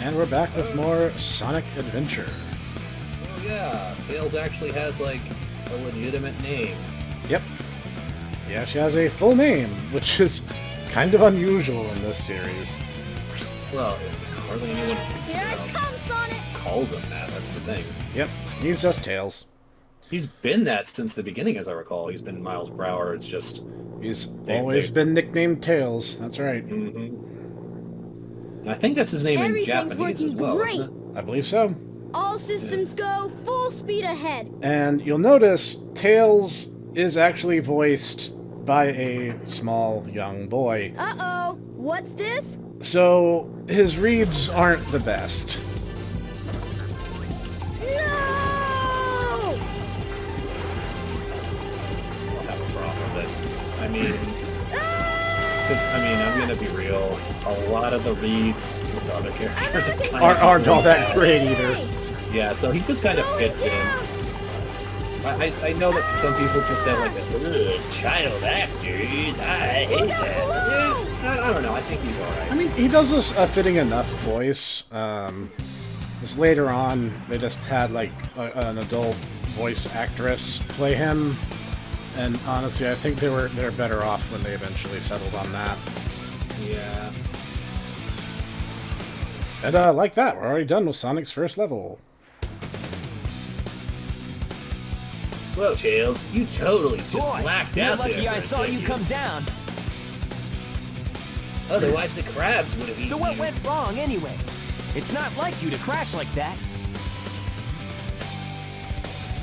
And we're back with more Sonic Adventure. Oh yeah, Tails actually has, like, a legitimate name. Yep. Yeah, she has a full name, which is kind of unusual in this series. Well, hardly anyone Here I come, Sonic! calls him that, that's the thing. Yep, he's just Tails. He's been that since the beginning, as I recall. He's been Miles Brower, it's just... He's always been nicknamed Tails, that's right. And I think that's his name in Everything's Japanese as working well, great. isn't it? I believe so. All systems go, full speed ahead. And you'll notice Tails is actually voiced by a small young boy. Uh-oh, what's this? So his reads aren't the best. No! I'll have a problem with it. I mean... Because, I mean, I'm gonna be real. A lot of the reads with other characters are kind Aren't all that great either. Yeah, so he just kind of fits in. I know that some people just have like child actors. I hate that. I don't know. I think he's alright. I mean, he does a fitting enough voice. This later on, they just had like an adult voice actress play him, and honestly, I think they're better off when they eventually settled on that. Yeah. And like that, we're already done with Sonic's first level. Whoa, Tails, you totally just blacked out there. Lucky I saw you come down. Otherwise, the crabs would have eaten So what you. went wrong anyway? It's not like you to crash like that.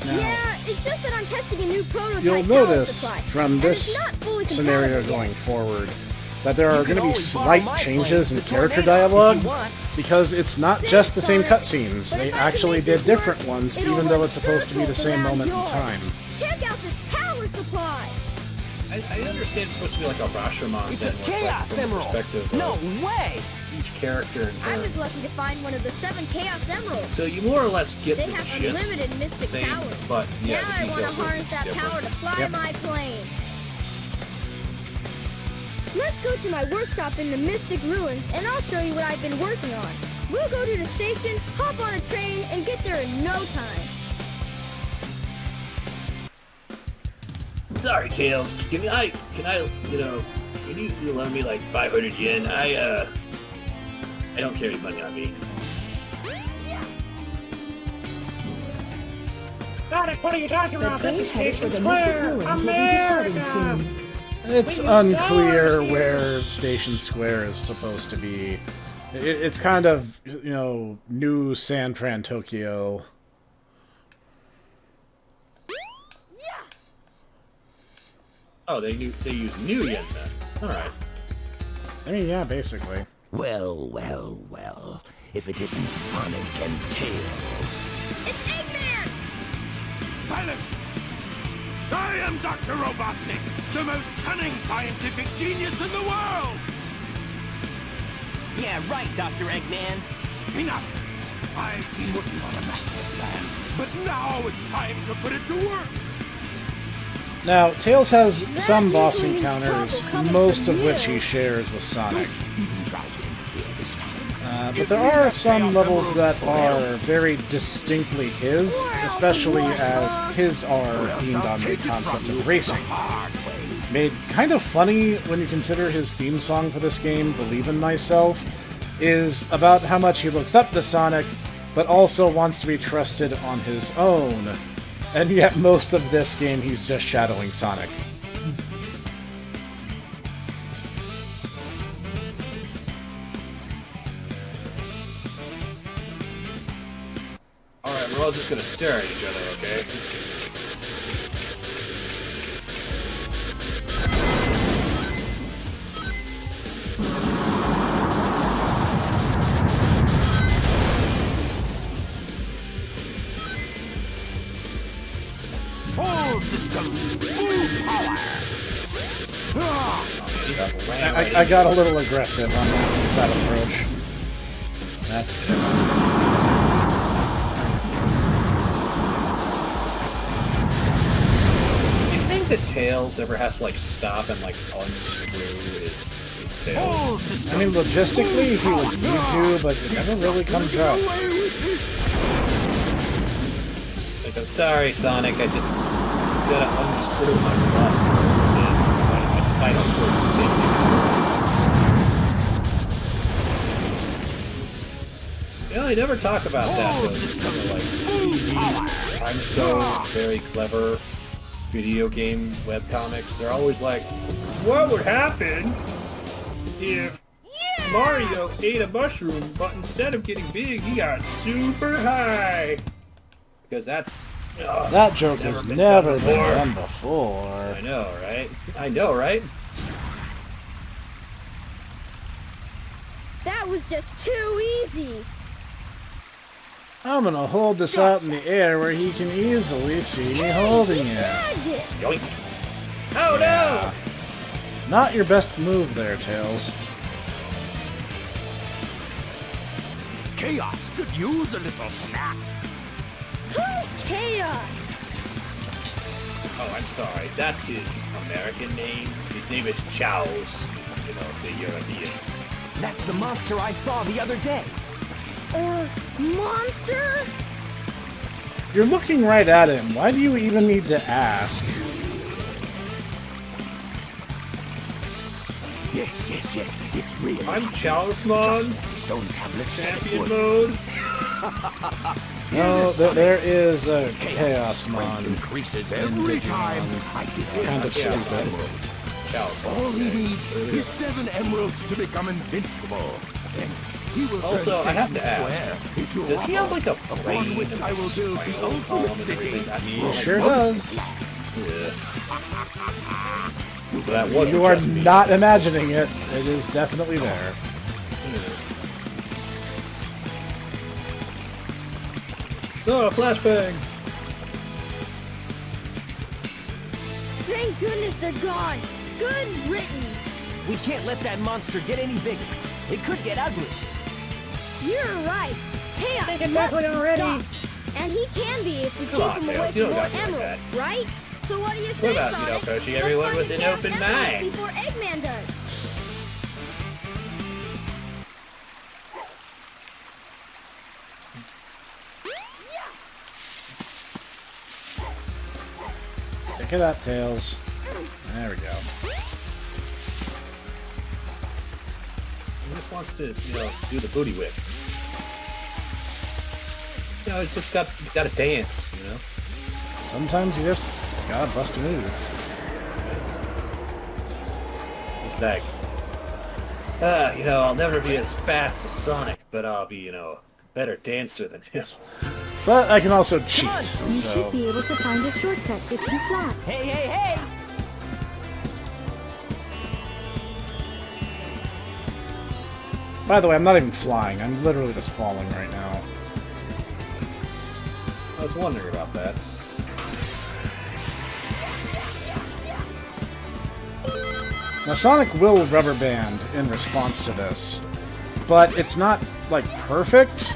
Now, Yeah, it's just that I'm testing a new prototype you'll power notice supply, from and this it's not fully scenario compatible going yet. forward that there are You going to can be always borrow slight my changes in plane to character Tornado if you dialogue, want. because it's not Thanks, just the same Sonic. cutscenes. But They if I can actually make did this different work, ones, it'll even though run it's supposed to be the circles same around moment in yours. time. Check out this power supply! I understand it's supposed to be like a Rashomon It's a thing, where Chaos it's like from the Emerald. perspective No of way! each character in I turn. was lucky to find one of the 7 Chaos Emeralds. So you more or less get They the have gist unlimited the mystic same, power. but yeah, now I the want to details will harness be that different. power to fly Yep. my plane. Let's go to my workshop in the Mystic Ruins, and I'll show you what I've been working on. We'll go to the station, hop on a train, and get there in no time. Sorry, Tails. Can I, you know, can you loan me like 500 yen? I don't carry money on me. Sonic, what are you talking about? This is Station Square, America! It's unclear where Station Square is supposed to be. It's kind of, you know, new San Fran, Tokyo. Oh, they use new yen then. All right. I mean, yeah, basically. Well, well, well. If it isn't Sonic and Tails. It's Eggman! Silence! I am Dr. Robotnik, the most cunning scientific genius in the world! Yeah, right, Dr. Eggman. Enough! I've been working on a master plan, but now it's time to put it to work! Now, Tails has some That boss means encounters, trouble coming most from of which you. he shares with Sonic. Even try to interfere this time. But there are some levels that are very distinctly his, especially as his are themed on the concept of racing. Made kind of funny when you consider his theme song for this game, Believe in Myself, is about how much he looks up to Sonic, but also wants to be trusted on his own. And yet most of this game he's just shadowing Sonic. All right, we're all just gonna stare at each other, okay? All systems, full power! I got a little aggressive on that approach. That's good. Do you think that Tails ever has to like stop and like unscrew his against Tails. I mean, logistically, he would need to, but it never really comes up. Like, I'm sorry, Sonic, I just gotta unscrew my butt and my spinal cord stick. You know, they never talk about that, though. Just kind of like, I'm so very clever video game webcomics. They're always like, what would happen if Mario ate a mushroom, but instead of getting big, he got super high? Because that's... That joke has never been done before. I know, right? I know, right? That was just too easy. I'm gonna hold this out in the air where he can easily see me holding it. Snagged it. Yoink. Oh no! Not your best move there, Tails. Chaos could use a little snack. Who's Chaos? Oh, I'm sorry. That's his American name. His name is Chaos. You know, the European. That's the monster I saw the other day. Monster? You're looking right at him. Why do you even need to ask? Yes, it's real. I'm Chalismon. Stone tablets. Champion mode. No, there is a Chaos Mon. Increases every time I get It's kind of stupid. Chalismon. All he needs is 7 emeralds to become invincible. Then he will Also, turn I have to Satan ask, Square into does he have rubble, like a upon brain which and I will build the spinal ultimate column and city? everything? I mean, He like, sure does. yeah. That wasn't You are just me. not imagining it. It is definitely there. Oh, flashbang! Thank goodness they're gone. Good riddance. We can't let that monster get any bigger. It could get ugly. You're right. Chaos think it's ugly must already. stop. And he can be if we Come keep on, him away Tails, you from don't more gotta be like emeralds, right? So what do you say, about, Sonic? coaching Let's everyone find with the an Chaos open Emeralds mind? Before Eggman does. Pick it up, Tails. There we go. He just wants to, do the booty whip. He's just got to dance, Sometimes you just gotta bust a move. He's like, I'll never be as fast as Sonic, but I'll be, a better dancer than him. But I can also cheat, You so... should be able to find a shortcut if you fly. Hey, hey, hey! By the way, I'm not even flying. I'm literally just falling right now. I was wondering about that. Now, Sonic will rubber band in response to this, but it's not, like, perfect.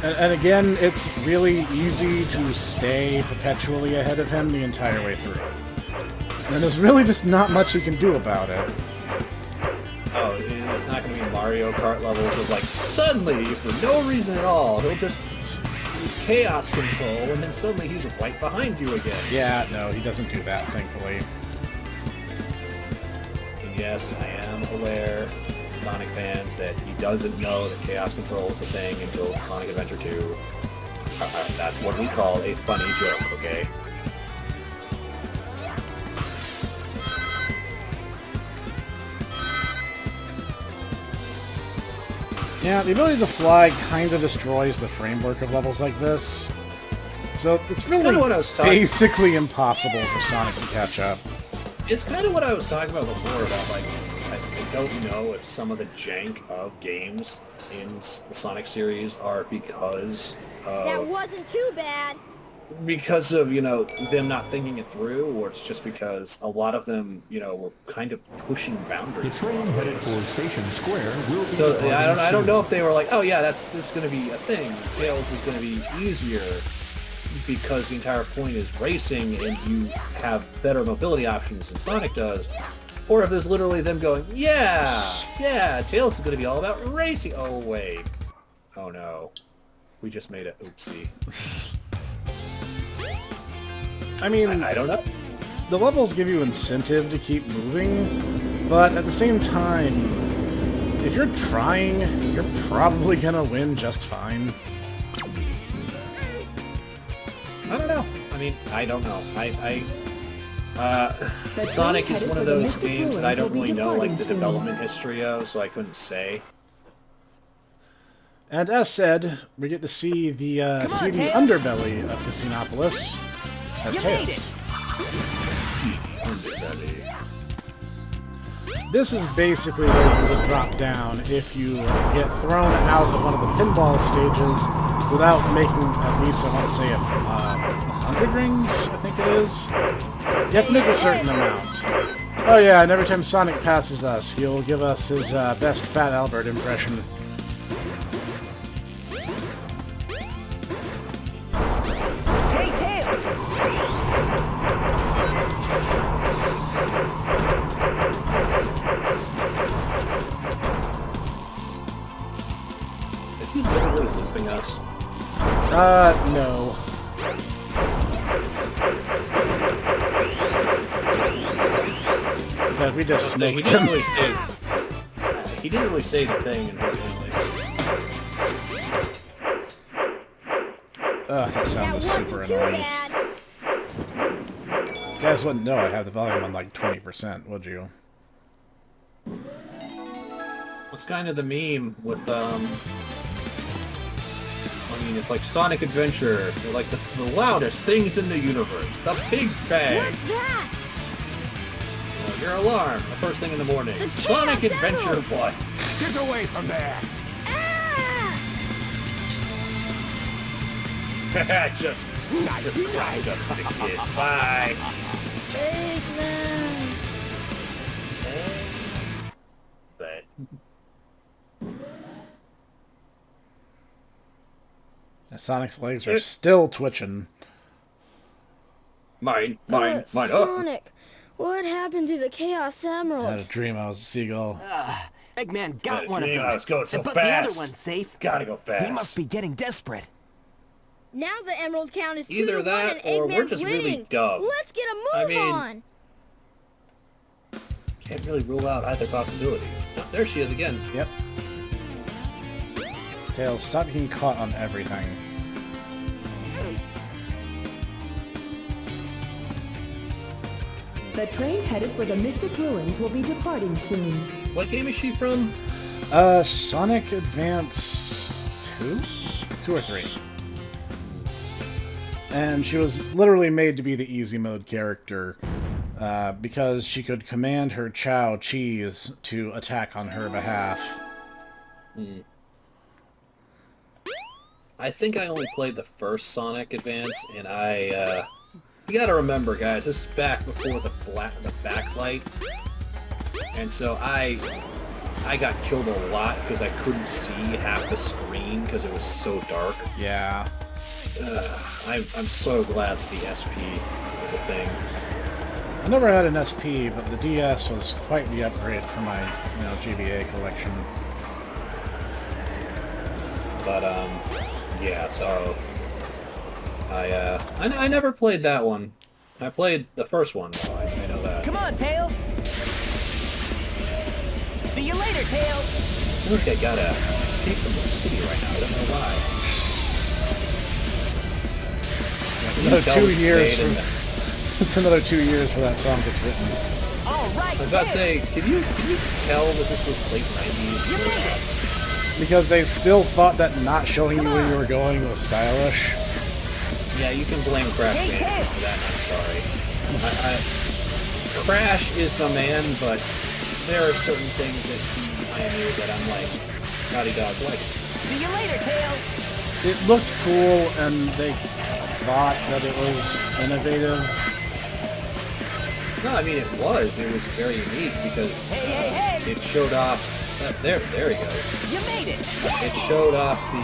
And again, it's really easy to stay perpetually ahead of him the entire way through. And there's really just not much you can do about it. Oh, it's not going to be Mario Kart levels of, like, suddenly, for no reason at all, he'll just use chaos control, and then suddenly he's right behind you again. Yeah, no, he doesn't do that, thankfully. And yes, I am aware, Sonic fans, that he doesn't know that chaos control is a thing until Sonic Adventure 2. That's what we call a funny joke, okay? Yeah, the ability to fly kind of destroys the framework of levels like this. So it's kinda really what I was talking- basically impossible for Sonic to catch up. It's kind of what I was talking about before, about, like, I don't know if some of the jank of games in the Sonic series are because That wasn't too bad. because of, them not thinking it through, or it's just because a lot of them, were kind of pushing boundaries. The train headed for Station Square will be So departing I don't soon. know if they were like, oh yeah, this is going to be a thing. Tails is going to be easier because the entire point is racing, and you have better mobility options than Sonic does. Or if there's literally them going, yeah, Tails is going to be all about racing. Oh, wait. Oh, no. We just made a oopsie. I mean, I don't know. the levels give you incentive to keep moving, but at the same time, if you're trying, you're probably gonna win just fine. I don't know. I mean, I don't know. Sonic is one of those games that I don't really know, like, the development history of, so I couldn't say. And as said, we get to see the seedy underbelly of Casinopolis as Tails. Seedy underbelly. This is basically where you would drop down if you get thrown out of one of the pinball stages without making at least, I want to say, 100 rings, I think it is. You have to make a certain amount. Oh yeah, and every time Sonic passes us, he'll give us his best Fat Albert impression. Hey, Tails! Is he literally looping us? No. That we just No, smoked him. He didn't really say the thing, unfortunately. Ugh, that sound was super Too annoying. bad. You guys wouldn't know I have the volume on like 20%, would you? What's kind of the meme with, I mean, it's like Sonic Adventure. They're like the loudest things in the universe. The Big Bang. What's that? Your alarm. The first thing in the morning. The Sonic Chaos Adventure Emerald. what? Get away from there! Ah! just cry, just the kid. Bye. Eggman. But Sonic's legs are still twitching. mine. Oh. Sonic, what happened to the Chaos I had a Emerald? dream I was a seagull. Eggman got one of I them. was going so but fast. the other one's safe. Gotta go fast. He must be getting desperate. Now the Emerald count is 2-1 Either that, and or Eggman's we're just winning. really dumb. Let's get a move I mean- on. Can't really rule out either possibility. Oh, there she is again. Yep. Tails, stop getting caught on everything. The train headed for the Mystic Ruins will be departing soon. What game is she from? Sonic Advance 2? 2 or 3. And she was literally made to be the easy mode character, because she could command her Chow Cheese to attack on her behalf. I think I only played the first Sonic Advance, and you gotta remember, guys, this is back before the backlight, and so I got killed a lot because I couldn't see half the screen because it was so dark. Yeah. I'm so glad that the SP was a thing. I never had an SP, but the DS was quite the upgrade for my, GBA collection. But yeah. So I never played that one. I played the first one, though. I know that. Come on, Tails! See you later, Tails! I wish I got a escape from the city right now. I don't know why. It's another 2 years for, it's another 2 years for that song gets written. All right, I was about to say, can you tell that this was late 90s? Because they still thought that not showing you where you were going was stylish. Yeah, you can blame Crash Bandicoot for that, I'm sorry. Crash is the man, but there are certain things that he pioneered that I'm like, Naughty Dog like. See you later, Tails! It looked cool, and they thought that it was innovative. No, I mean, it was very unique because Hey! it showed off, there he goes. You made it! It showed off the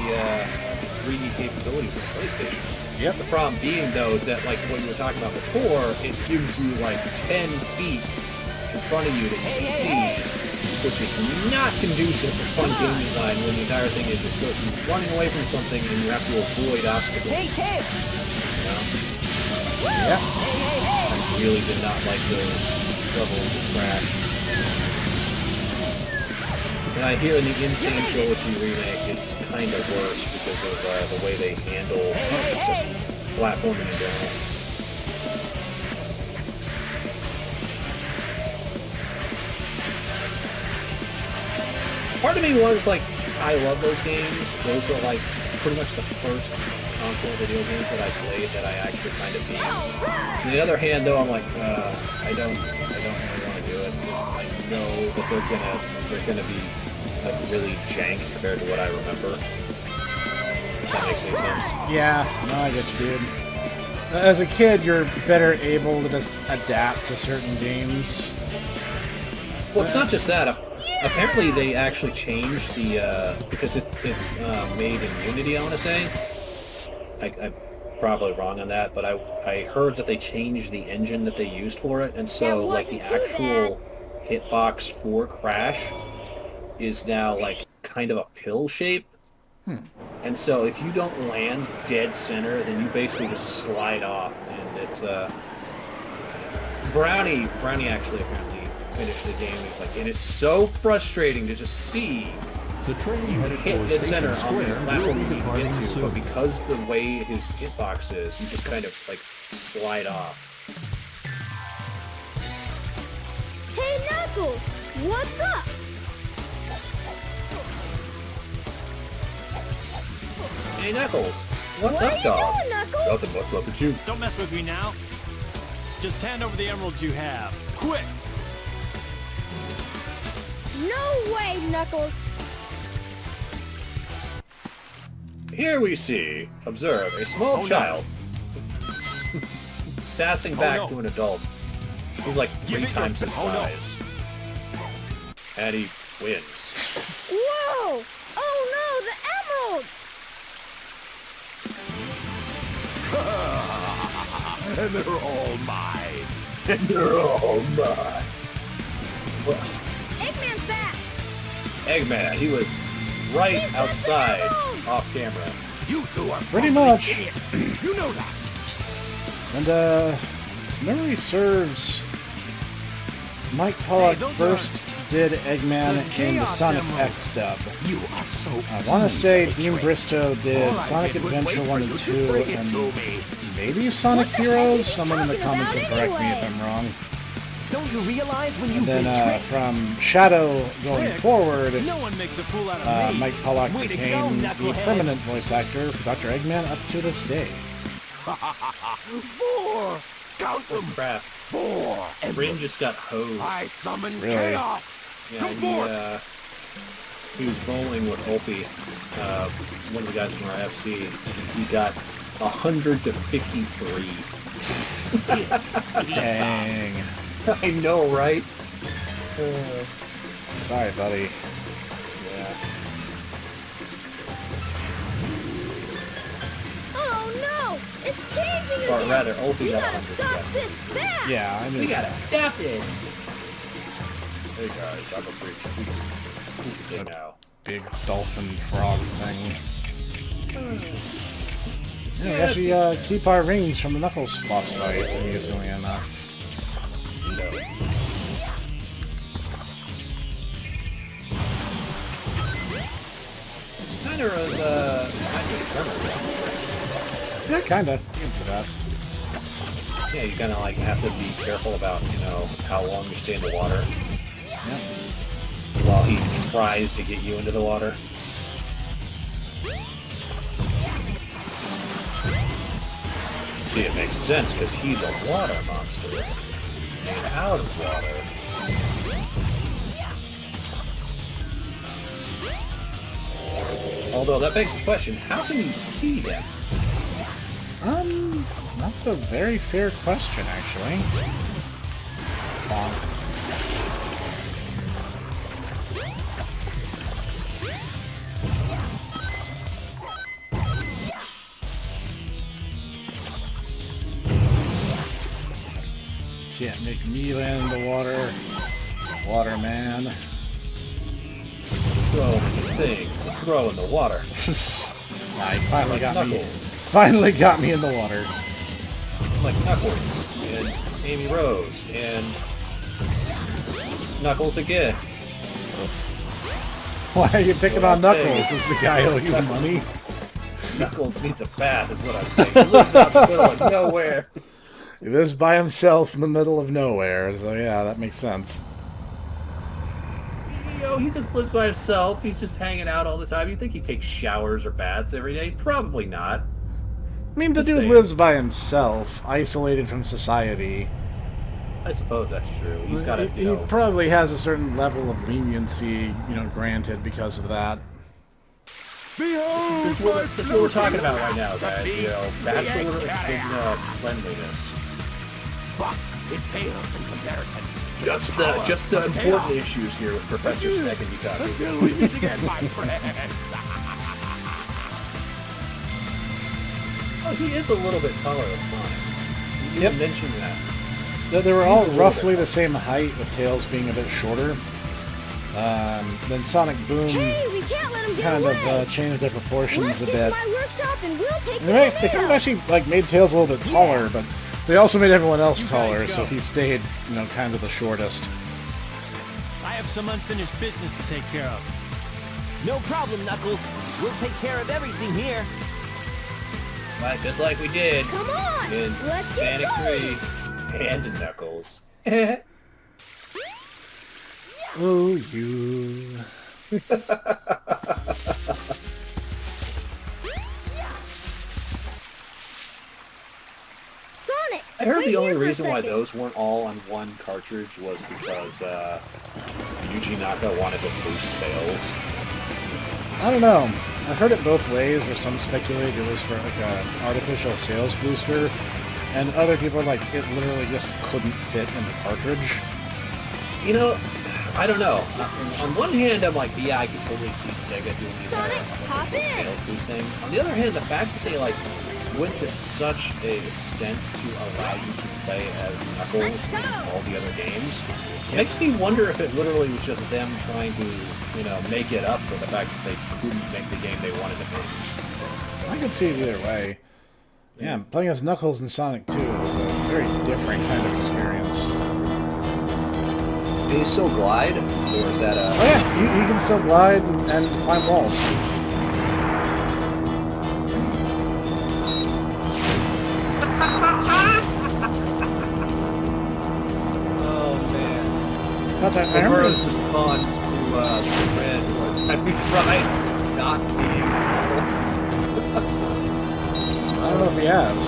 3D capabilities of the PlayStation. Yep. The problem being, though, is that, like what you were talking about before, it gives you, like, 10 feet in front of you that you can see, which is not conducive to fun game design when the entire thing is just running away from something and you have to avoid obstacles. Hey, Ted! You know? Yeah. I really did not like those levels of Crash. And I hear in the Insane Trilogy remake it's kind of worse because of the way they handle just platforming in general. Part of me was like, I love those games. Those were like pretty much the first console video games that I played that I actually kind of beat. On the other hand, though, I'm like, I don't really want to do it. I know that they're gonna be like really jank compared to what I remember. If that makes any sense. Yeah, no, I get you, dude. As a kid, you're better able to just adapt to certain games. Well, it's not just that. Apparently, they actually changed the because it's made in Unity. I want to say. I'm probably wrong on that, but I heard that they changed the engine that they used for it, and so like the actual hitbox for Crash is now like kind of a pill shape. And so if you don't land dead center, then you basically just slide off, and it's Brownie actually apparently finished the game. He's like, it is so frustrating to just see The train you headed hit for dead center Station on the Square will platform be you need to departing get to, soon. but because the way his hitbox is, you just kind of like slide off. Hey, Knuckles! What's up? Hey Knuckles, what's What up, are you dog? doing, Knuckles? Nothing. What's up with you? Don't mess with me now. Just hand over the emeralds you have. Quick! No way, Knuckles! Here we observe a small no. child sassing back no. to an adult who's like Give 3 it your- times his oh, no. size. And he wins. Whoa! Oh no, the emeralds! And they're all mine. And they're all mine. Eggman's back! Eggman, he was right He's got outside, the emeralds! off camera. You two are Pretty both much. idiots. You know that. And, as memory serves, Mike Pollock those first did Eggman the in the Chaos Sonic Emeralds. X dub. You are so. I want to say easy to Dean trick. Bristow did All I Sonic did was Adventure wait 1 for and you to 2, bring it and to me. maybe Sonic What the heck Heroes? is he Someone in the talking comments will about correct me if anyway? I'm wrong. Don't you realize when And you've then been tricked? from Shadow going Tricked? forward, No one makes a fool out of me. Mike Pollock Way to go, became the knucklehead. permanent voice actor for Dr. Eggman up to this day. 4. Count them. Crap. 4. Rin just got hosed. I summon Really? chaos. Yeah, Come forth. he was bowling with Opie, one of the guys from our FC. He got 100 to 53. Dang. I know, right? Sorry, buddy. Yeah. Oh no! It's changing Or again! rather, Opie We got gotta 100 stop again. this fast! Yeah, I We knew. gotta stop this! Hey guys, I'm a pretty spooky thing now. Big dolphin frog thing. Yeah, we actually keep our rings from the Knuckles boss fight, amusingly enough. It's kind of determined, honestly. Yeah, kinda. You can see that. Yeah, you kind of like have to be careful about, how long you stay in the water Yeah. while he tries to get you into the water. See, it makes sense because he's a water monster made out of water. Although that begs the question, how can you see him? That's a very fair question, actually. Bonk. can't make me land in the water. Waterman. Throw in the thing. Throw in the water. He finally got me. Knuckles. Finally got me in the water. Like Knuckles and Amy Rose and Knuckles again. Why are you picking on Knuckles? Does the guy owe you money? Knuckles needs a bath, is what I'm saying. He lives out in the middle of nowhere. He lives by himself in the middle of nowhere, so yeah, that makes sense. You know, he just lives by himself. He's just hanging out all the time. You think he takes showers or baths every day? Probably not. I mean, the dude lives by himself, isolated from society. I suppose that's true. He's got to, He probably has a certain level of leniency, granted because of that. This is what we're talking about right now, guys. Bachelor in cleanliness. But it pales in comparison. Just the important issues here with Professor Snek and Dietaku. Oh, he is a little bit taller than Sonic. You didn't mention that. They were all roughly the same height, with Tails being a bit shorter. Then Sonic Boom Hey, we can't let him get kind away. of changed their proportions Let's a get to bit. my workshop and we'll take They him kind of out. actually made Tails a little bit taller, but they also made everyone else taller, so he stayed kind of the shortest. I have some unfinished business to take care of. No problem, Knuckles. We'll take care of everything here. Just like we did Come on. in Let's get Sonic going. 3 and Knuckles. Oh, you. Sonic. I heard wait the only here for a reason why second. those weren't all on one cartridge was because Yuji Naka wanted to boost sales. I don't know. I've heard it both ways, where some speculate it was for like an artificial sales booster, and other people are like, it literally just couldn't fit in the cartridge. I don't know. On one hand, I'm like, yeah, I could totally see Sega doing the Sonic, hop in. sales boosting. On the other hand, the fact that they went to such an extent to allow you to play as Knuckles in all the other games makes me wonder if it literally was just them trying to, make it up for the fact that they couldn't make the game they wanted to make. I could see it either way. Yeah, playing as Knuckles in Sonic 2 was a very different kind of experience. Can you still glide, or is that Oh yeah, he can still glide and climb walls. Oh man. In fact, I remember... Roberto's response to the red was, have you tried not being I don't know if he has.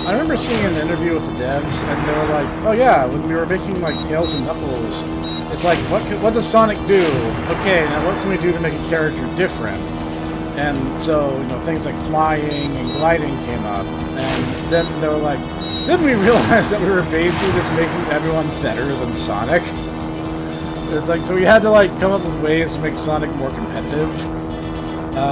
I remember seeing an interview with the devs, and they were like, "Oh yeah, when we were making like Tails and Knuckles, it's like, what does Sonic do? Okay, now what can we do to make a character different?" And so things like flying and gliding came up, and then they were like, "Didn't we realize that we were basically just making everyone better than Sonic?" It's like, so we had to come up with ways to make Sonic more competitive.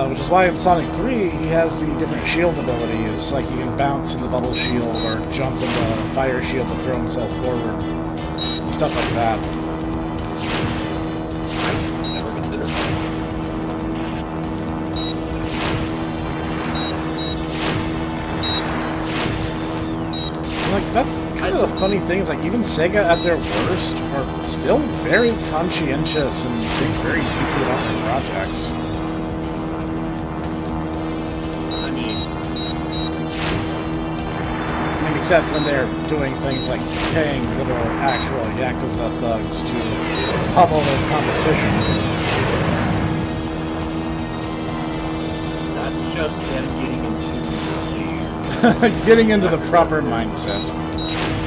Which is why in Sonic 3, he has the different shield abilities, like he can bounce in the bubble shield or jump in the fire shield to throw himself forward, and stuff like that. Never considered that. That's kind of the funny thing, is even Sega at their worst are still very conscientious and think very deeply about their projects. Except when they're doing things like paying literal, actual Yakuza thugs to pummel their competition. That's just them Getting into the proper mindset.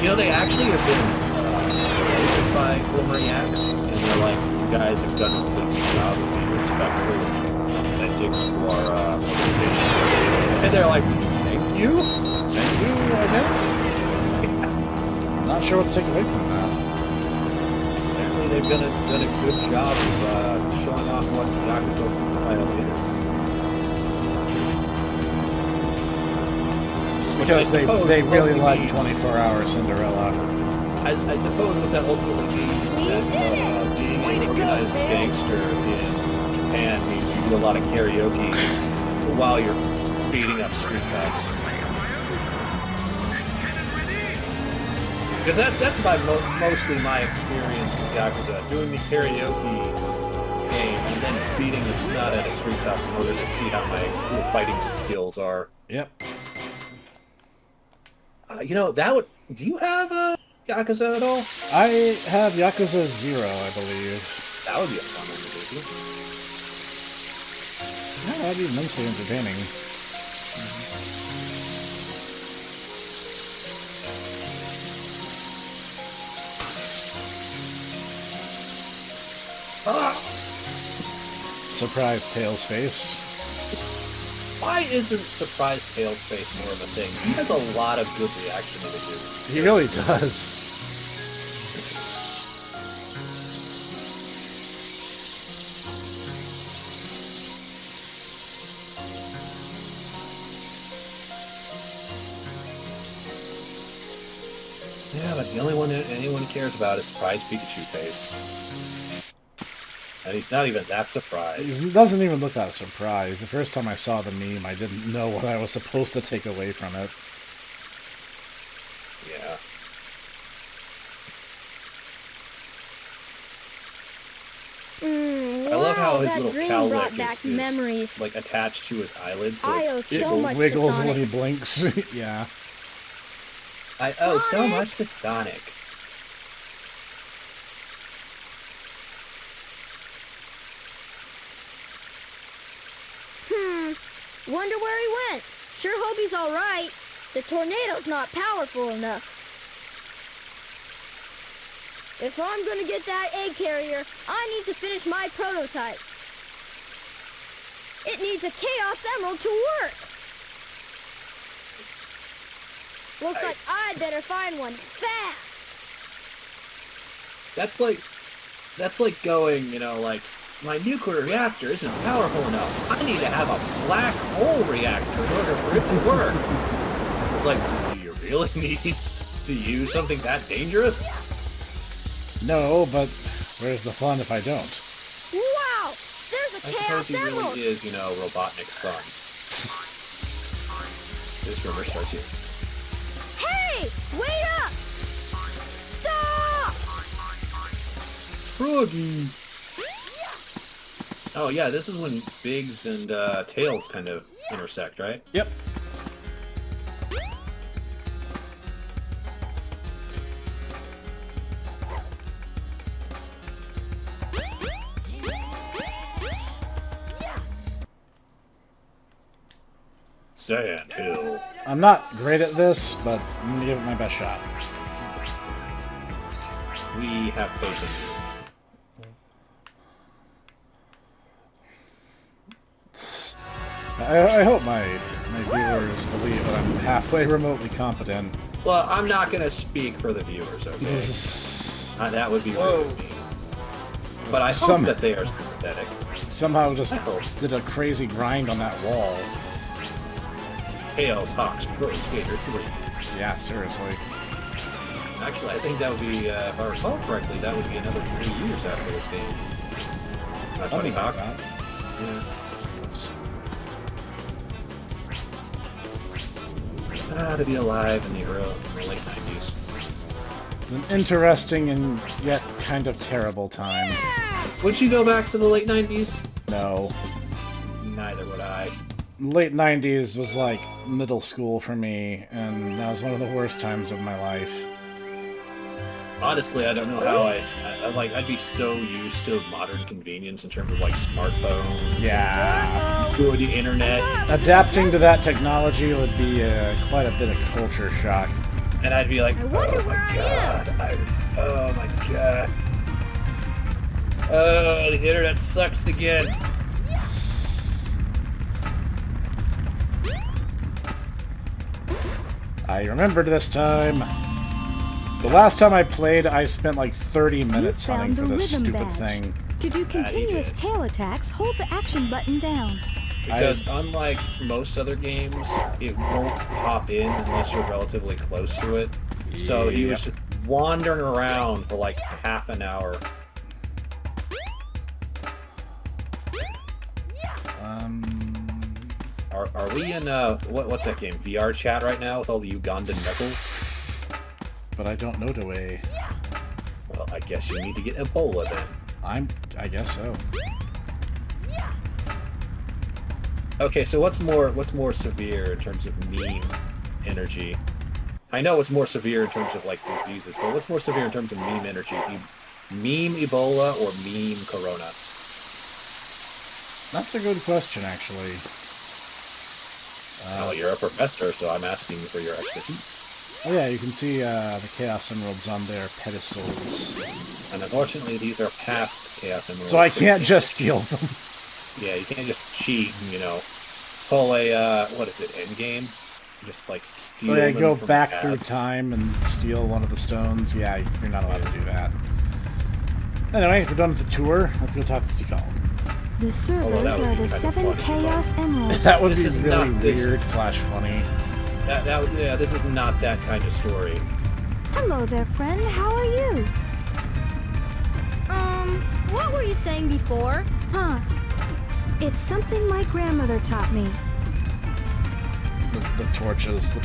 They actually have been elected by former Yaks, and they're like, you guys have done a really good job of being respectful and authentic to our organizations. And they're like, thank you. Thank you, I guess. I'm not sure what to take away from that. Apparently they've done a good job of showing off what Yakuza title is. It's because they really like 24-Hour Cinderella. I suppose what that ultimately means is that being an organized gangster in Japan means you do a lot of karaoke while you're beating up street cops. Because that's mostly my experience with Yakuza, doing the karaoke game and then beating the snot out of street cops in order to see how my cool fighting skills are. Yep. Do you have Yakuza at all? I have Yakuza 0, I believe. That would be a fun one to do. Yeah, that'd be immensely entertaining. Surprise Tails face. Why isn't Surprise Tails face more of a thing? He has a lot of good reaction images. He really does. Yeah, but the only one that anyone cares about is Surprise Pikachu face. And he's not even that surprised. He doesn't even look that surprised. The first time I saw the meme, I didn't know what I was supposed to take away from it. Yeah. I love how his little cowlick is like attached to his eyelids, so it wiggles when he blinks. Yeah. I owe so much to Sonic. Wonder where he went. Sure hope he's all right. The tornado's not powerful enough. If I'm gonna get that egg carrier, I need to finish my prototype. It needs a Chaos Emerald to work. Looks like I better find one fast. That's like going, like, my nuclear reactor isn't powerful enough. I need to have a black hole reactor in order for it to work. Like, do you really need to use something that dangerous? No, but where's the fun if I don't? Wow! There's a I Chaos suppose he Emerald! really is, Robotnik's son. This river starts here. Hey! Wait up! Stop! Froggy! Oh yeah, this is when Biggs and Tails kind of intersect, right? Yep. Sand Hill. I'm not great at this, but I'm gonna give it my best shot. We have patience. I hope my viewers believe that I'm halfway remotely competent. Well, I'm not going to speak for the viewers, okay? That would be rude of me. But I hope that they are sympathetic. Somehow just did a crazy grind on that wall. Tails Hawks Pro Skater 3. Yeah, seriously. Actually, I think that would be, if I recall correctly, that would be another 3 years after this game. That's Tony Hawk. Yeah. Oops. To be alive in the late 90s. It's an interesting and yet kind of terrible time. Would you go back to the late 90s? No. Neither would I. Late 90s was like middle school for me, and that was one of the worst times of my life. Honestly, I don't know how I'd be so used to modern convenience in terms of like smartphones. Yeah. Good the internet. Adapting to that technology would be quite a bit of culture shock. And I'd be like, oh my god. Oh my god. Oh, the internet sucks again. I remembered this time. The last time I played, I spent like 30 minutes hunting for this stupid thing. To do continuous tail attacks, hold the action button down. Because unlike most other games, it won't hop in unless you're relatively close to it. So he was wandering around for like half an hour. Are we in what's that game? VR chat right now with all the Ugandan knuckles? But I don't know the way. Well, I guess you need to get Ebola then. I guess so. Okay, so what's more severe in terms of meme energy? I know it's more severe in terms of like diseases, but what's more severe in terms of meme energy? Meme Ebola or meme Corona? That's a good question, actually. Well, you're a professor, so I'm asking for your expertise. Oh yeah, you can see the Chaos Emeralds on their pedestals. And unfortunately, these are past Chaos Emeralds. So I can't just steal them. Yeah, you can't just cheat and, pull a, what is it, endgame? Just, like, steal them Go from back the through tab. time and steal one of the stones. Yeah, you're not allowed to do that. Anyway, we're done with the tour. Let's go talk to Tikal. The servers that would are be the kind of 7 funny, Chaos Emeralds. That would This be is really not this. weird / funny. Yeah, this is not that kind of story. Hello there, friend. How are you? What were you saying before? Huh. It's something my grandmother taught me. The torches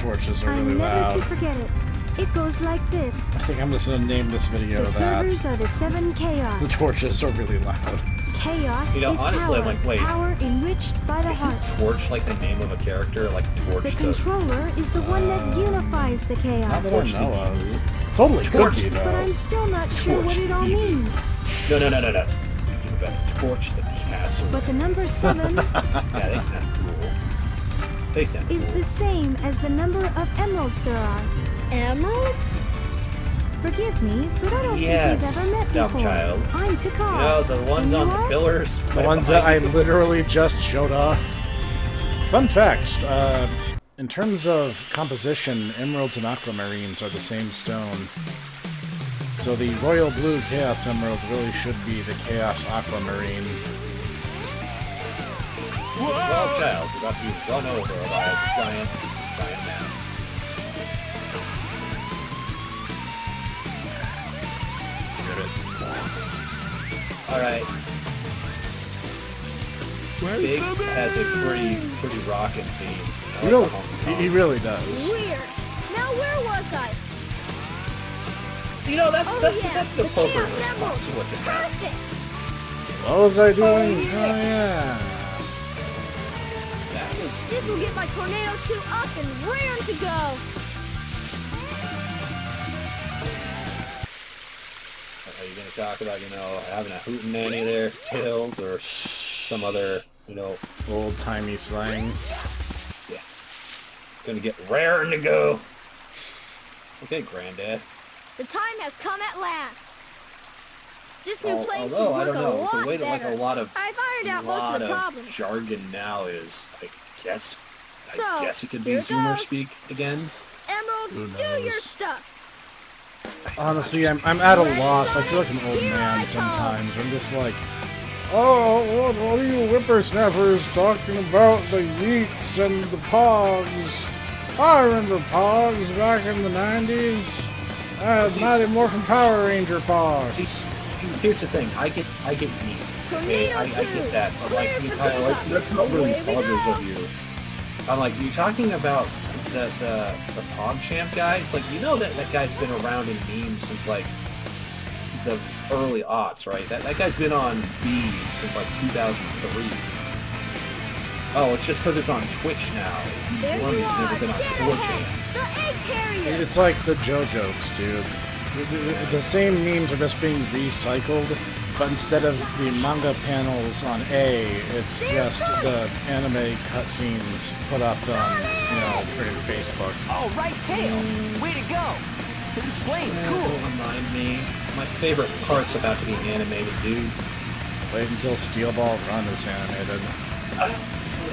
are I'm really never loud. to forget it. It goes like this. I think I'm just gonna name this video The that. servers are the 7 Chaos. The torches are really loud. Chaos You know, is honestly, power. I'm like, wait. Power enriched by the heart. Isn't Torch like the name of a character? Like Torch The the... controller is the one that unifies the Not chaos. that I Torch know the- of. Totally could Torch. be, But though. I'm still not sure Torch what it all the evil. means. No. You better torch the castle. But the number 7 Yeah, they sound cool. They sound is cool. the same as the number of emeralds there are. Emeralds? Forgive me, but I don't Yes, think we've ever met dumb before. child. I'm Takar. You know, the ones And on you the are? pillars. The ones that I literally just showed off. Fun fact, in terms of composition, emeralds and aquamarines are the same stone. So the royal blue Chaos Emerald really should be the Chaos Aquamarine. Small child's about to be run over by a giant man. Alright. Big has a pretty rockin' theme. I He like really, the honky tonk. he really does. Weird. Now where was I? You know, that's yeah, the the appropriate Chaos response to what just happened. Perfect. What was I doing? yeah. Oh, yeah. That was This will get my Tornado 2 up and raring to go. Are you going to talk about, having a hootenanny there, Tails, or some other, Old-timey slang. yeah. Gonna get raring to go. Okay, Granddad. The time has come at last. This new plane should Although, I work don't a know, lot the way that better. a lot of I've ironed out most of the problems. jargon now is, I guess So, it could be here it Zoomer goes. speak again. Emeralds, Who do your knows? stuff. Honestly, I'm at a loss. I feel like an old man sometimes. I'm just like, oh, what are you whippersnappers talking about the Yeeks and the Pogs? I remember Pogs back in the 90s. Mighty Morphin Power Ranger Pogs. See, here's the thing. I get me. Okay, Tornado I get that. But like, Clear for Kyle, pickup. that's not really Away we Poggers go. of you. I'm like, you talking about the PogChamp guy? It's like, that guy's been around in memes since like the early aughts, right? That guy's been on B since like 2003. Oh, it's just because it's on Twitch now. There Columbia's you are, never been on dead 4chan. ahead. The egg carrier. It's like the JoJokes, dude. The same memes are just being recycled, but instead of the manga panels on A, it's just the anime cutscenes put up on, freaking Facebook. Oh, right, Tails. Way to go. This plane's cool. Don't remind me. My favorite part's about to be animated, dude. Wait until Steel Ball Run is animated.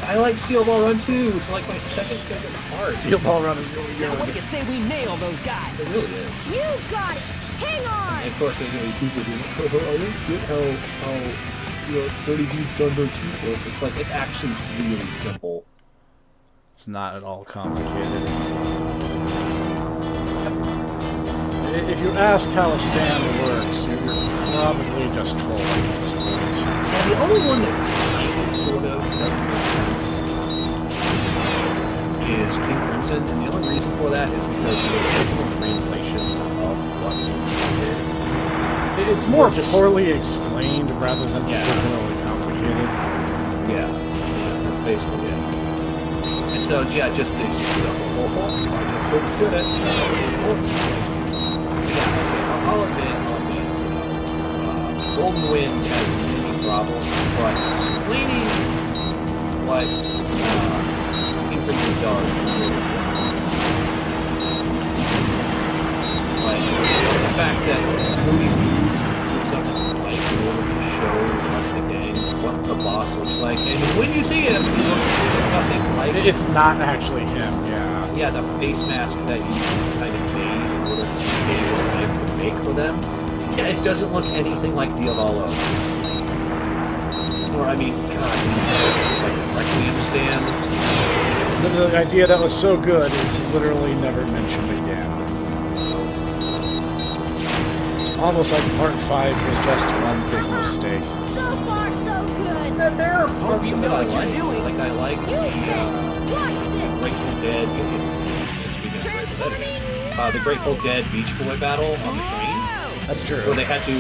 I like Steel Ball Run too. It's like my second favorite part. Steel Ball Run is really Now, what do good. you say we nail those guys? It really is. You got it. Hang on. And of course, there's gonna be people who I don't get how 30 views done by cheap. It's like, it's actually really simple. It's not at all complicated. If you ask how a stand works, you're probably just trolling at this point. And the only one that kind of sort of doesn't make sense is King Crimson, and the only reason for that is because the original translations of what he did. It's more just poorly explained rather than Yeah. particularly complicated. Yeah, that's basically it. And so, yeah, just to use up a whole I just couldn't do it. Yeah, okay, I'll admit, Golden Wind has many problems, but explaining what King Crimson does is really good. Like, the fact that Moody moves up his light in order to show us the gang what the boss looks like, and when you see him, he looks nothing like him. It's not actually him, yeah. Yeah, the face mask that you kind of made in order to create this knife to make for them. Yeah, it doesn't look anything like Diavolo. Or, I mean, God, if I correctly understand. The idea that was so good, it's literally never mentioned again. It's almost like Part 5 was just one big mistake. So far, so good. And there are parts you of it know I what you're like. doing. Like, I like You the bet. Watch this. Grateful Dead. Speaking of Grateful Dead again. The Grateful Dead Beach Boy battle on the train. That's true. Where they had to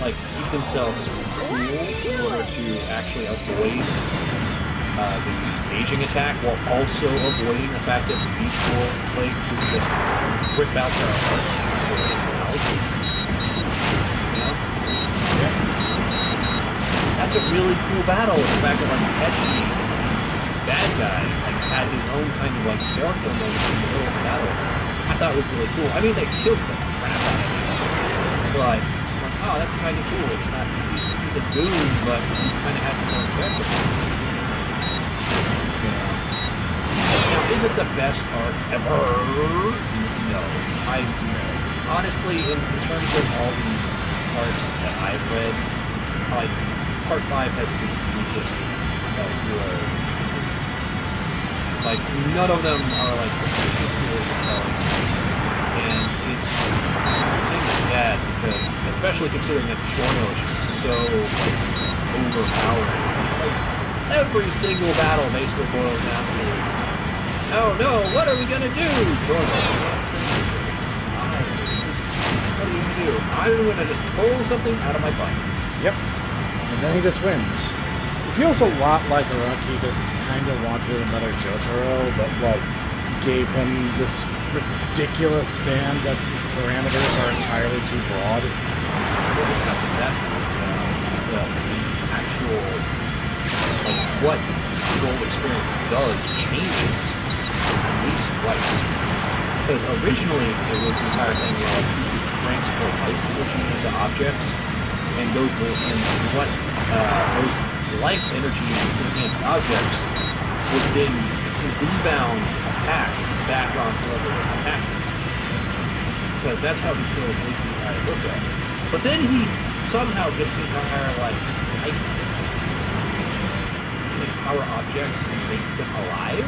like keep themselves cool in order to actually avoid the aging attack, while also avoiding the fact that the Beach Boy could just rip out their hearts and rip them out. You know? Yeah. That's a really cool battle. The fact that like Pesci, the bad guy, like had his own kind of like character mode in the middle of the battle. I thought it was really cool. I mean, they killed the crap out of him, but like, oh, that's kind of cool. It's not he's a goon, but he kind of has his own character. Now, is it the best art ever? No. Honestly, in terms of all the arts that I've read, like Part 5 has the weakest duo. Like, none of them are like particularly compelling. And it's kind of sad because, especially considering that Chorno is just so like overpowering. Like, every single battle basically boils down to, oh no, what are we gonna do? Chorno, what are you gonna do? I'm gonna just pull something out of my butt. Yep. And then he just wins. It feels a lot like Araki just kind of wanted another Jotaro, but what gave him this ridiculous stand that's parameters are entirely too broad. The actual, like, what gold experience does changes at least twice. Because originally it was the entire thing where like you could transfer life energy into objects, and those life energy enhanced objects would then rebound attacks back on whoever attacked them. Because that's how he sort of makes me try to look at it. But then he somehow gets the entire like I can empower objects and make them alive,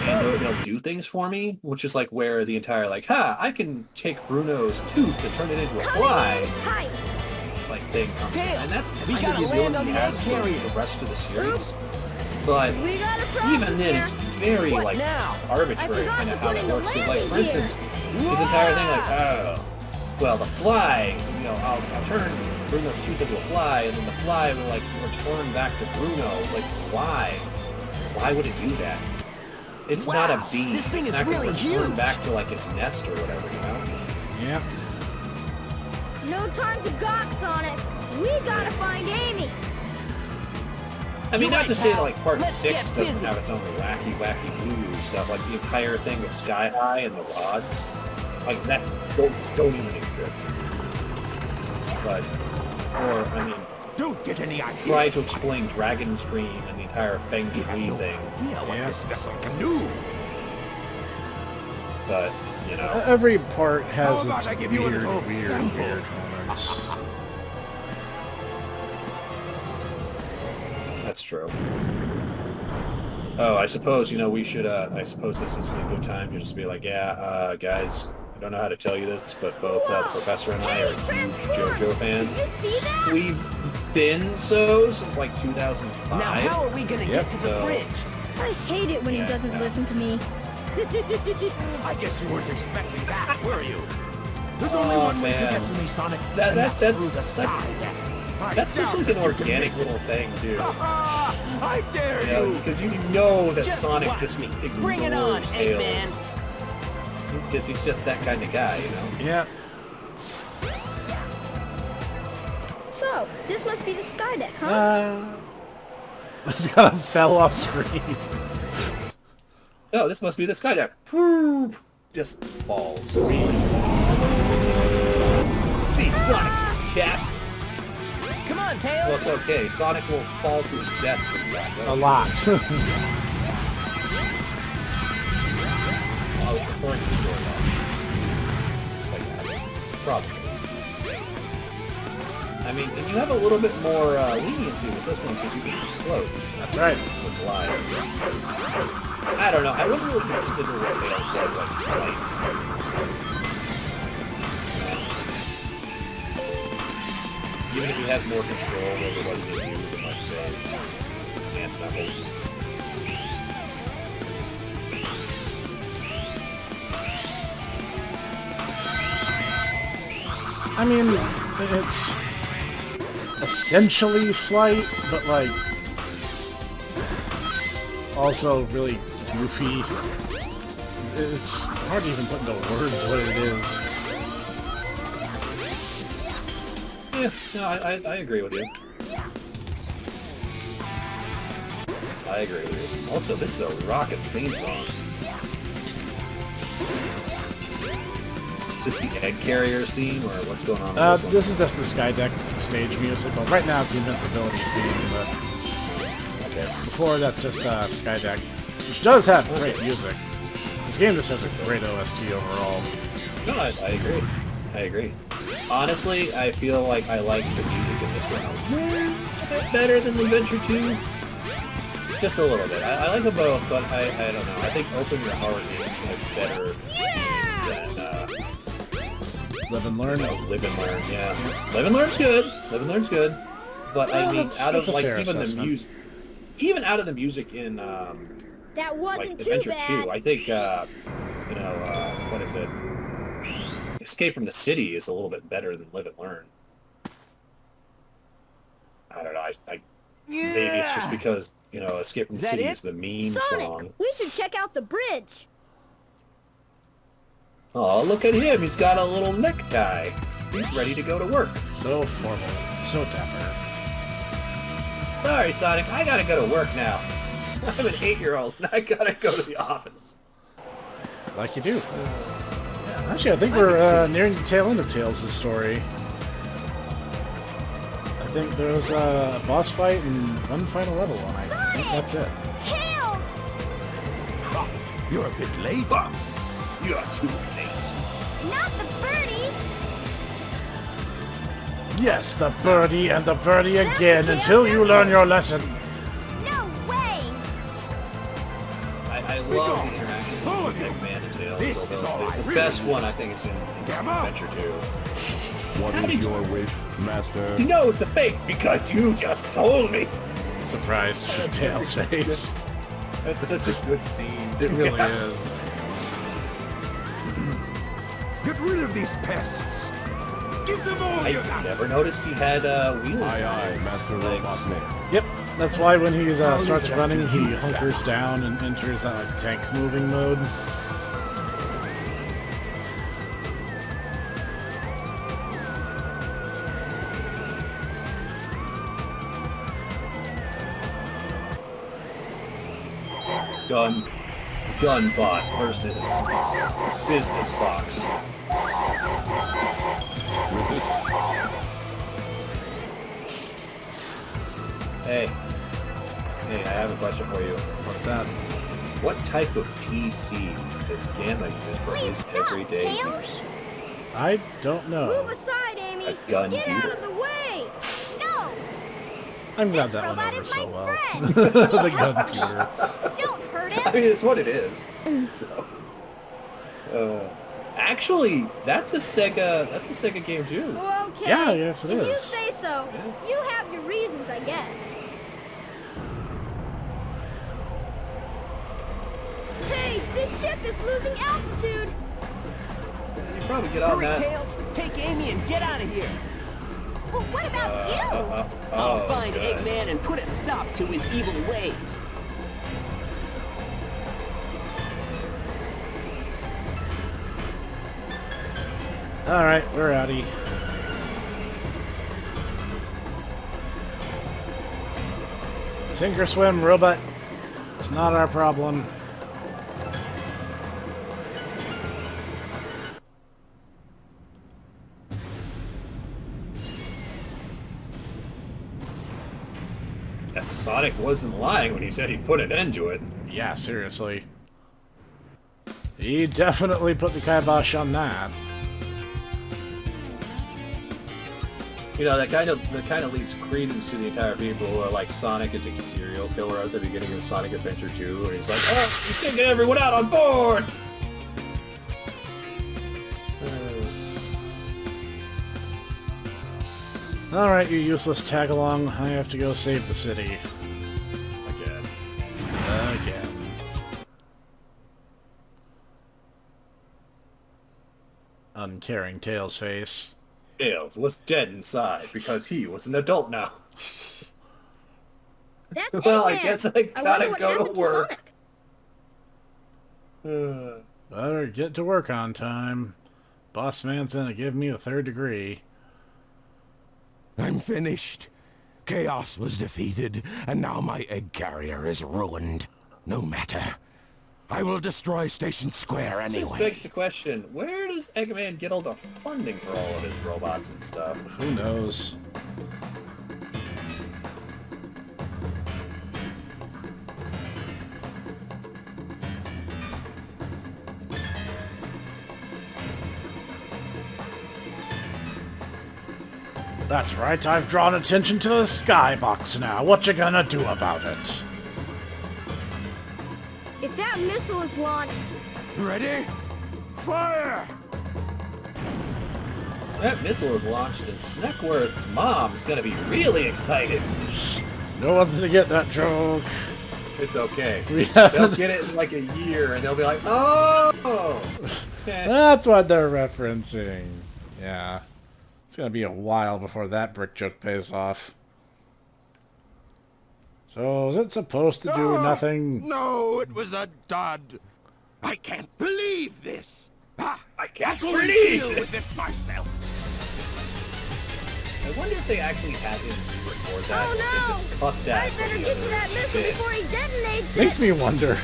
and they'll do things for me, which is like where the entire like, I can take Bruno's tooth and turn it into a fly. Tight. Like thing comes in. And that's we kind of gotta the land ability on he the has egg for carrier. the rest of the series. But We got a problem even then, here. it's very What like now? arbitrary I forgot kind to of how put it in the works. Because like landing for instance, his entire thing like, well, the fly, I'll turn Bruno's tooth into a fly, and then the fly will like return back to Bruno. It's like, why? Why would it do that? It's not a bee. This thing it's is not gonna really return huge. back to like its nest or whatever, you know? Yeah. No time to gawks on it. We gotta find Amy. I mean, You're not to right, say that pal. like Part Let's 6 get doesn't busy. have its own wacky blue stuff, like the entire thing with Sky High and the rods, like that don't even exist. But, or, I mean, Don't get any ideas. try to explain Dragon's Dream and the entire Feng Shui thing, idea what Yeah. this vessel can do. but, you know. Every part has How about its I give you a weird little sample? moments. That's true. Oh, I suppose, we should, I suppose this is a good time to just be like, guys, I don't know how to tell you this, but both the professor and I are huge JoJo fans. Did you see that? We've been so since like 2005. Now, how are we gonna get to the so- bridge? I hate it when he doesn't listen to me. I guess you weren't expecting that, were you? There's Oh, only one way to man. get to me, Sonic. That- and that- that's that's- through the sky. That seems like an organic little thing, too. I dare Yeah, you! because you know that Just Sonic watch just me. ignores Bring it on, Tails. Eggman. Because he's just that kind of guy, you know? Yeah. So, this must be the sky deck, huh? This kind of fell off screen. Oh, this must be the sky deck. Poop. Just falls. Beat Sonic, chaps. Come on, Well, Tails! it's okay. Sonic will fall to his death with that. A lot. I was referring to your like that. Probably. I mean, and you have a little bit more leniency with this one because you can float. That's right. With glide. I don't know. I wouldn't really consider what Tails does like flight. Even if he has more control over what he can do than, like, say, Ant Knuckles. I mean, it's essentially flight, but like it's also really goofy. It's hard to even put into words what it is. Yeah, no, I agree with you. I agree with you. Also, this is a rocket theme song. Is this the Egg Carriers theme, or what's going on with this one? This is just the Skydeck stage music. Well, right now it's the Invincibility theme, but Okay. before that's just Skydeck, which does have great music. This game just has a great OST overall. No, I agree. I agree. Honestly, I feel like I like the music in this one a bit better than Adventure 2. Just a little bit. I like them both, but I don't know. I think Open Your Heart is better than Live and Learn. Live and Learn. Yeah, Live and Learn's good. Live and Learn's good. But I mean, that's- out of that's a like fair even assessment. the music, even out of the music in That wasn't like too Adventure bad. 2, I think what is it? Escape from the City is a little bit better than Live and Learn. I don't know. Maybe it's just because Escape from the Is that City it? is the meme Sonic, song. we should check out the bridge. Oh, look at him! He's got a little necktie. He's ready to go to work. So formal. So dapper. Sorry, Sonic. I gotta go to work now. I'm an 8-year-old and I gotta go to the office. Like you do. Actually, I think we're nearing the tail end of Tails' story. I think there's a boss fight and one final level, and I think that's it. Tails! You're a bit late. You're too late. Not the birdie! Yes, the birdie and the birdie again until you learn your lesson. No way! I love the interaction between Eggman and Tails. Although the best one, I think, is in Adventure 2. What How is did your wish, Master? You know it's a fake because you just told me. Surprised Tails' face. That's such a good scene. It really is. Get rid of these pests. Give them all I you got. never noticed he had wheels. Aye, on aye, his Master legs. Robotnik. Yep, that's why when he starts running, he hunkers down and enters that like tank moving mode. Gunbot versus Business Fox. Resist. Hey, I have a question for you. What's that? What type of PC does Gamma use for his everyday Tails. use? I don't know. Move aside, Amy! A gun Get out shooter. of the way! No! I'm glad that Robot went over is so my well. friend. The computer. Don't hurt I him! mean, it's what it is. So, Actually, that's a Sega game too. Okay. Yeah, yes, it if you is. say so. You have your reasons, I guess. Hey, this ship is losing altitude. You probably get on that. Tails, take Amy and get out of here. Well, what about you? I'll find good. Eggman and put a stop to his evil ways. Alright, we're outie. Sink or swim, robot. It's not our problem. That Sonic wasn't lying when he said he'd put an end to it. Yeah, seriously. He definitely put the kibosh on that. You know, that kind of leads credence to the entire people who are like, Sonic is a serial killer at the beginning of Sonic Adventure 2, and he's like, oh, he's taking everyone out on board! Alright, you useless tag-along. I have to go save the city. Again. Again. Uncaring Tails face. Tails was dead inside because he was an adult now. That's Well, I Eggman. guess I wonder gotta what go happened to work. Sonic. Better get to work on time. Boss man's gonna give me a 3rd degree. I'm finished. Chaos was defeated, and now my egg carrier is ruined. No matter. I will destroy Station Square This anyway. begs the question, where does Eggman get all the funding for all of his robots and stuff? Who knows? That's right, I've drawn attention to the skybox now. What you gonna do about it? If that missile is launched, Ready? Fire! That missile is launched and Sneckworth's mom's gonna be really excited. No one's gonna get that joke. It's okay. We They'll haven't. get it in like a year and they'll be like, oh! That's what they're referencing. Yeah. It's gonna be a while before that brick joke pays off. So, is it supposed to do nothing? No, it was a dud. I can't believe this. Ah, I can't I'll believe deal it. with this myself. I wonder if they actually had him record that. Oh, or if no! they just cut that I better from the get to other that missile bit. before he detonates it. Makes me wonder.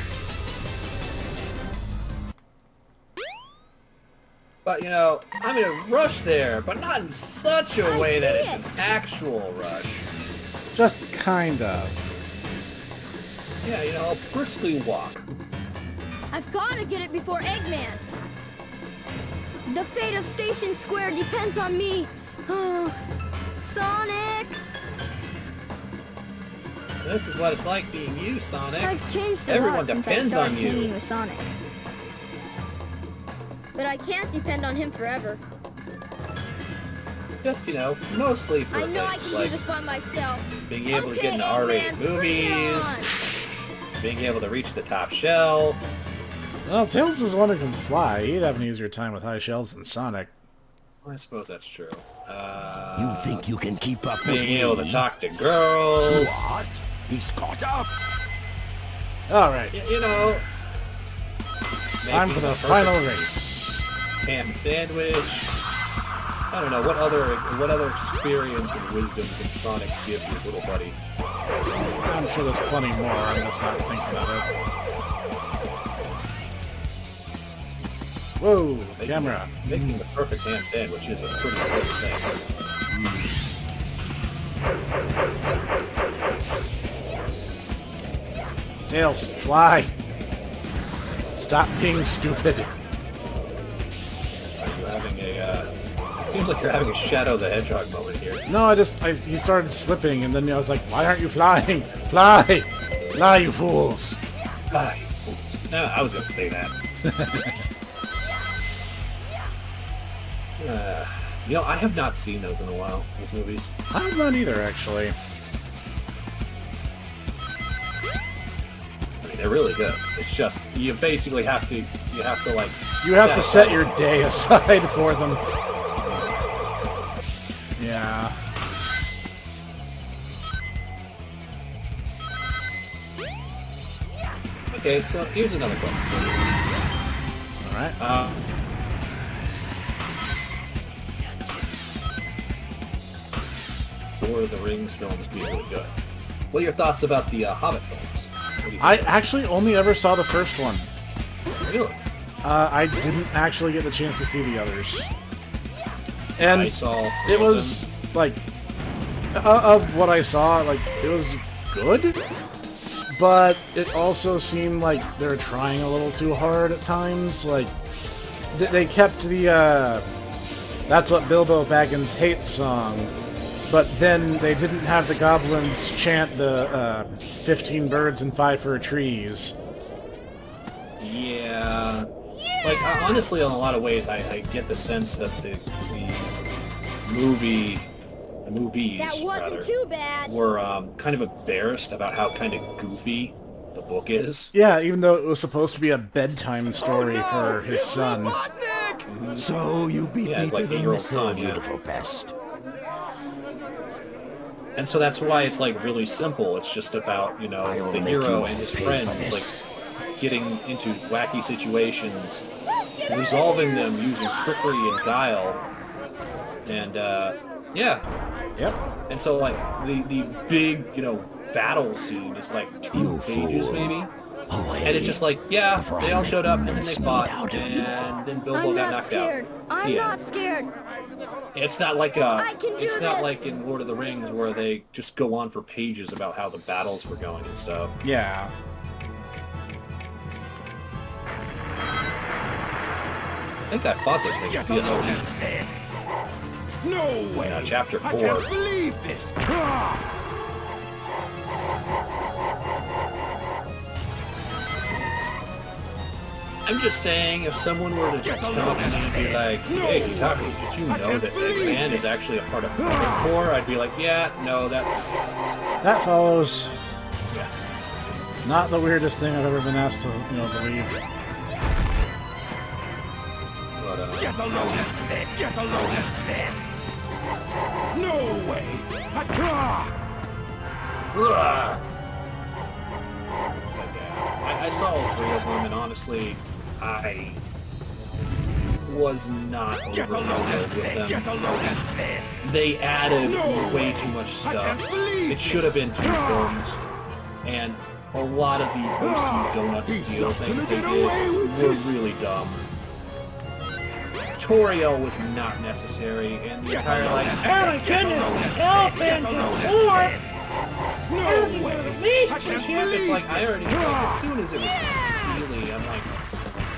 But, you know, I'm in a rush there, but not in such a I way that see it's it. an actual rush. Just kind of. Yeah, you know, I'll briskly walk. I've got to get it before Eggman. The fate of Station Square depends on me. Sonic! This is what it's like being you, Sonic. I've changed a Everyone lot since I depends started on you. hanging with Sonic. But I can't depend on him forever. Just, you know, mostly for I know I things can do like this by myself. being able to Okay, get into R-rated Eggman, bring it movies, being able to reach the top shelf. Well, Tails is one who can fly. He'd have an easier time with high shelves than Sonic. I suppose that's true. You think you can keep up with Being me? able to talk to girls. What? He's caught up. Alright, You know. time making for the perfect final race. ham sandwich. I don't know, what other experience and wisdom can Sonic give his little buddy? I'm sure there's plenty more, I'm just not thinking of it. Whoa, camera. Making the perfect ham sandwich is a pretty important thing. Tails, fly. Stop being stupid. You're having a, seems like you're having a Shadow the Hedgehog moment here. No, he started slipping, and then I was like, why aren't you flying? Fly! Fly, you fools! Fly. No, I was going to say that. You know, I have not seen those in a while, those movies. I have not either, actually. I mean, they're really good. It's just, you basically have to, like... You have to set your day aside for them. Yeah. Okay, so here's another question. Alright. Lord of the Rings films being really good. What are your thoughts about the Hobbit films? What do you think? I actually only ever saw the first one. Really? I didn't actually get the chance to see the others. And I saw it was, like, of what I saw, like, it was good, but it also seemed like they were trying a little too hard at times. Like, they kept the, That's What Bilbo Baggins Hates song, but then they didn't have the goblins chant the 15 birds and 5 fir trees. Yeah. Like, honestly, in a lot of ways, I get the sense that the movies, That wasn't rather, too bad. were kind of embarrassed about how kind of goofy the book is. Yeah, even though it was supposed to be a bedtime story for his son. So you beat Yeah, me it's like to the 8-year-old missile, son, you yeah. little pest. And so that's why it's, like, really simple. It's just about, you know, I'll the make hero you and his pay for friends, this. like, getting into wacky situations, resolving them using trickery and guile, and, yeah. Yep. And so, like, the big, you know, battle scene is, like, 2 pages, maybe? And it's just like, yeah, they all showed up, and then they fought, and then Bilbo I'm got not knocked scared. out. I'm Yeah. not scared. It's not like I can do it's not this. like in Lord of the Rings where they just go on for pages about how the battles were going and stuff. Yeah. I think I fought this thing at PSO2. No way! Chapter I 4. can't believe this! Ah! I'm just saying, if someone were to just come up to me and be like, hey, Dietaku, did you know that Eggman is actually a part of Corps? I'd be like, yeah, no, That follows. yeah. Not the weirdest thing I've ever been asked to, believe. But, Get a load of this! Get a load of this! No way! ugh. But, I saw all 3 of them, and honestly, I was not overloaded with them. Get a load of this! They added No way way. too much I stuff. can't believe It should have been 2 films, and a lot of the OC donut He's steal not things gonna they get did away with were this. really dumb. Toriel was not necessary, and the entire like, oh my goodness, elephant and war. No way! I can't believe It's like I already, it's like as this. soon as it was Feely, I'm like,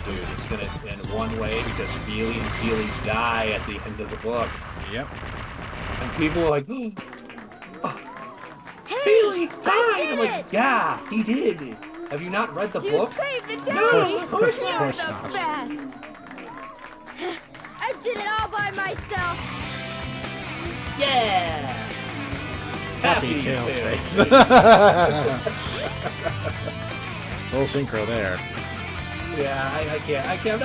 dude, it's gonna end one way because Feely and Feely die at the end of the book. Yep. And people are like, oh, Feely died! I'm like, yeah, he did. Have you not read the book? saved the day. No, Of course not. I did it all by myself. Yeah! Happy Tails face. Full synchro there. Yeah, I can't. I'm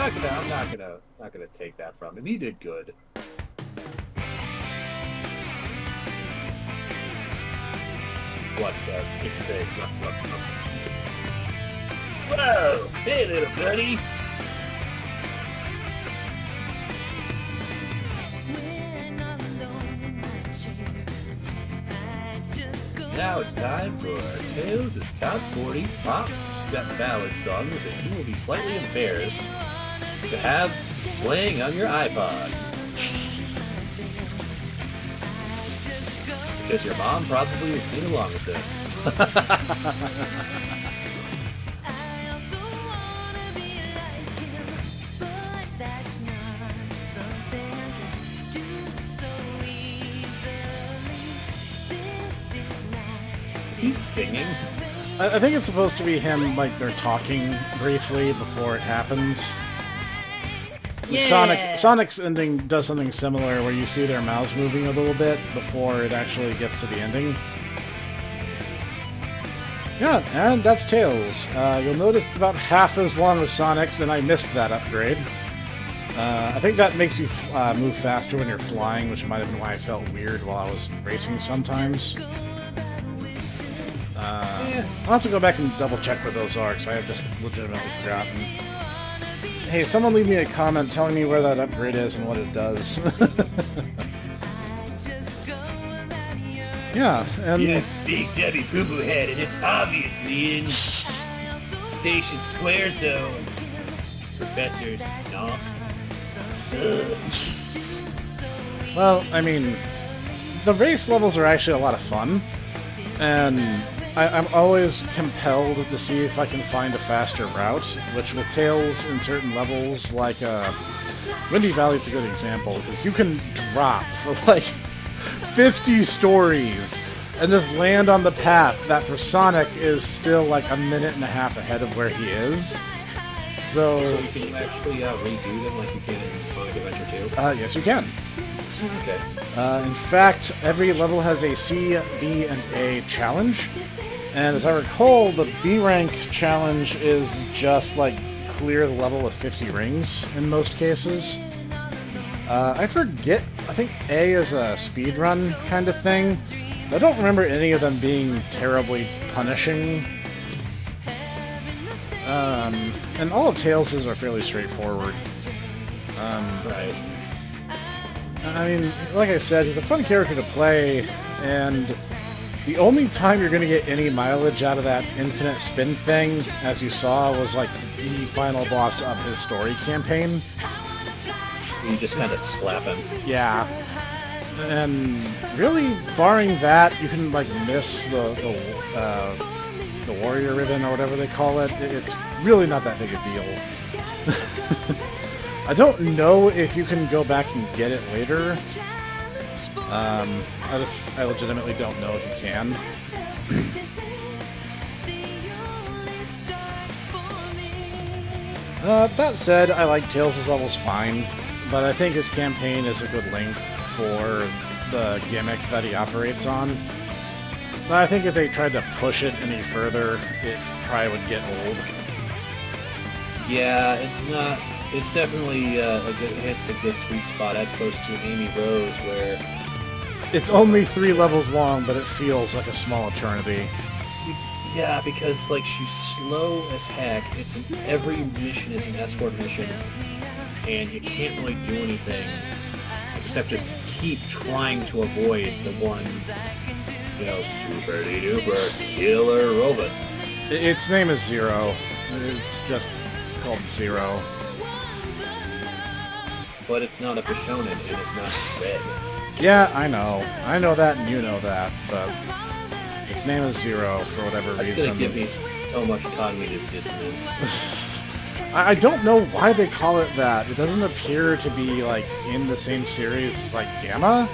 not gonna take that from him. He did good. What Mickey face? Whoa! Hey, little buddy. Now it's time for Tails' Top 40 Pop Set Ballad songs that you will be slightly embarrassed to have playing on your iPod. Because your mom probably will sing along with this. Is he singing? I think it's supposed to be him, like, they're talking briefly before it happens. Sonic's ending does something similar where you see their mouths moving a little bit before it actually gets to the ending. Yeah, and that's Tails. You'll notice it's about half as long as Sonic's, and I missed that upgrade. I think that makes you move faster when you're flying, which might have been why I felt weird while I was racing sometimes. I'll have to go back and double check where those are, because I have just legitimately forgotten. Hey, someone leave me a comment telling me where that upgrade is and what it does. Yeah, and... You have Big Debbie Poo-Poo Head, and it's obviously in Station Square Zone. Professor Snog. Well, I mean, the race levels are actually a lot of fun, and I'm always compelled to see if I can find a faster route, which with Tails in certain levels, like Windy Valley is a good example, because you can drop for like 50 stories and just land on the path that for Sonic is still like a minute and a half ahead of where he is. So you can actually redo them like you can in Sonic Adventure 2? Yes, you can. Okay. In fact, every level has a C, B, and A challenge. And as I recall, the B rank challenge is just like clear the level with 50 rings in most cases. I forget, I think A is a speedrun kind of thing. I don't remember any of them being terribly punishing. And all of Tails' are fairly straightforward. Right. I mean, like I said, he's a fun character to play, and the only time you're going to get any mileage out of that infinite spin thing, as you saw, was like the final boss of his story campaign. You just kind of slap him. Yeah. And really, barring that, you can like miss the warrior ribbon or whatever they call it. It's really not that big a deal. I don't know if you can go back and get it later. I legitimately don't know if you can. That said, I like Tails' levels fine, but I think his campaign is a good length for the gimmick that he operates on. I think if they tried to push it any further, it probably would get old. Yeah, it's not. It's definitely hit a good sweet spot as opposed to Amy Rose, where it's only 3 levels long, but it feels like a small eternity. Yeah, because like she's slow as heck. Every mission is an escort mission, and you can't really do anything except just keep trying to avoid the one, super duper killer robot. Its name is Zero. It's just called Zero. But it's not a Bishonen, and it's not red. Yeah, I know. I know that, and you know that, but its name is Zero for whatever reason. It's gonna give me so much cognitive dissonance. I don't know why they call it that. It doesn't appear to be, like, in the same series as, like, Gamma.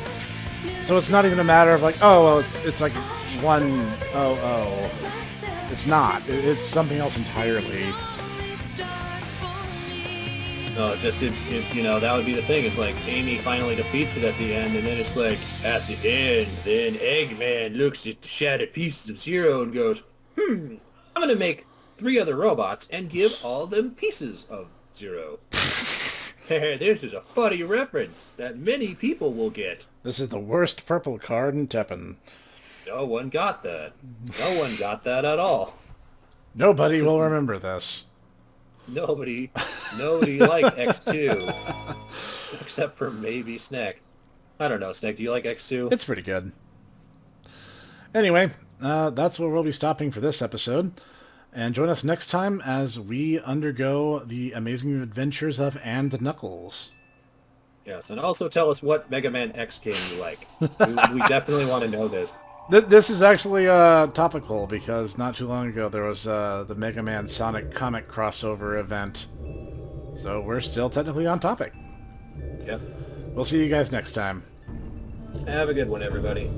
So it's not even a matter of, like, oh, well, it's like 100. It's not. It's something else entirely. No, just that would be the thing. It's like Amy finally defeats it at the end, and then it's like at the end, then Eggman looks at the shattered pieces of Zero and goes, I'm gonna make 3 other robots and give all them pieces of Zero. This is a funny reference that many people will get. This is the worst purple card in Teppen. No one got that. No one got that at all. Nobody will remember this. Nobody liked X2. Except for maybe Snek. I don't know, Snek, do you like X2? It's pretty good. Anyway, that's where we'll be stopping for this episode. And join us next time as we undergo the amazing adventures of And Knuckles. Yes, and also tell us what Mega Man X game you like. we definitely want to know this. This is actually topical, because not too long ago there was the Mega Man Sonic comic crossover event. So we're still technically on topic. Yep. We'll see you guys next time. Have a good one, everybody.